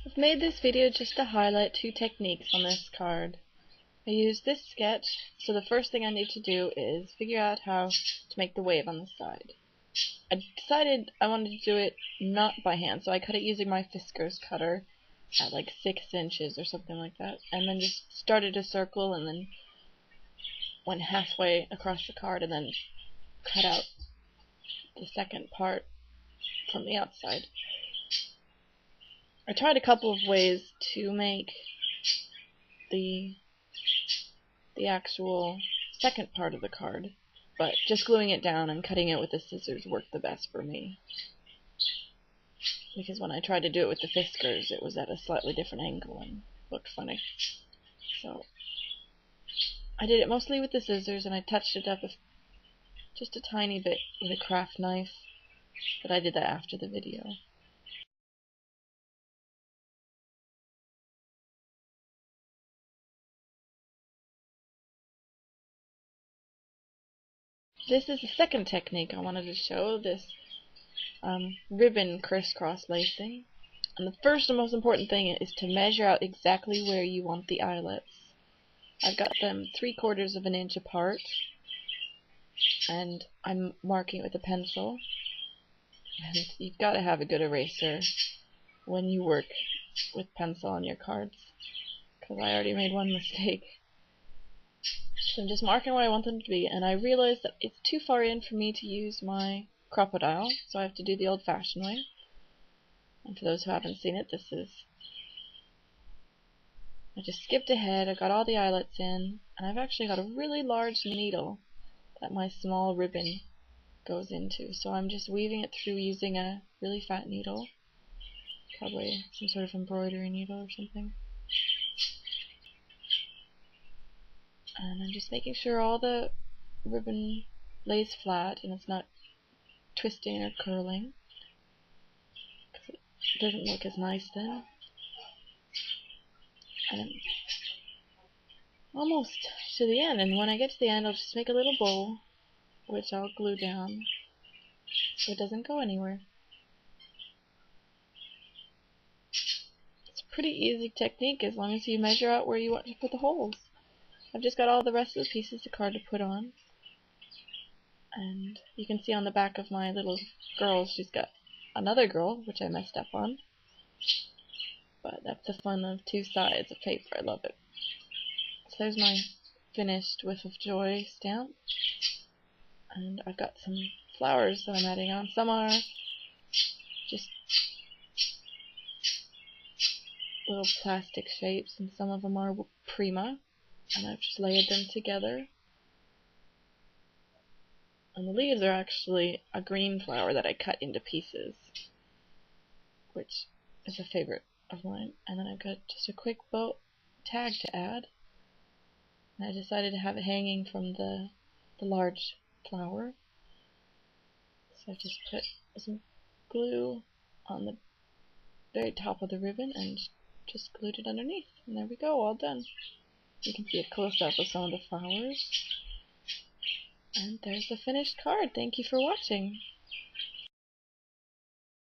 I've made this video just to highlight two techniques on this card. I used this sketch, so the first thing I need to do is figure out how to make the wave on the side. I decided I wanted to do it not by hand, so I cut it using my fiskars cutter at like 6 inches or something like that, and then just started a circle and then went halfway across the card and then cut out the second part from the outside. I tried a couple of ways to make the actual second part of the card, but just gluing it down and cutting it with the scissors worked the best for me. Because when I tried to do it with the fiskars, it was at a slightly different angle and looked funny. So I did it mostly with the scissors, and I touched it up with just a tiny bit with a craft knife, but I did that after the video. This is the second technique I wanted to show, this ribbon crisscross lacing. And the first and most important thing is to measure out exactly where you want the eyelets. I've got them 3/4 of an inch apart, and I'm marking it with a pencil. And you've got to have a good eraser when you work with pencil on your cards, because I already made one mistake. So I'm just marking where I want them to be, and I realized that it's too far in for me to use my crocodile, so I have to do the old-fashioned way. And for those who haven't seen it, I just skipped ahead, I got all the eyelets in, and I've actually got a really large needle that my small ribbon goes into, so I'm just weaving it through using a really fat needle, probably some sort of embroidery needle or something. And I'm just making sure all the ribbon lays flat and it's not twisting or curling, because it doesn't look as nice then. And I'm almost to the end, and when I get to the end I'll just make a little bow, which I'll glue down so it doesn't go anywhere. It's a pretty easy technique as long as you measure out where you want to put the holes. I've just got all the rest of the pieces of the card to put on, and you can see on the back of my little girl she's got another girl, which I messed up on, but that's the fun of two sides of paper. I love it. So there's my finished Whiff of Joy stamp, and I've got some flowers that I'm adding on. Some are just little plastic shapes, and some of them are Prima, and I've just layered them together. And the leaves are actually a green flower that I cut into pieces, which is a favorite of mine. And then I've got just a quick bow tag to add, and I decided to have it hanging from the large flower. So I just put some glue on the very top of the ribbon and just glued it underneath, and there we go, all done. You can see a close-up of some of the flowers. And there's the finished card. Thank you for watching.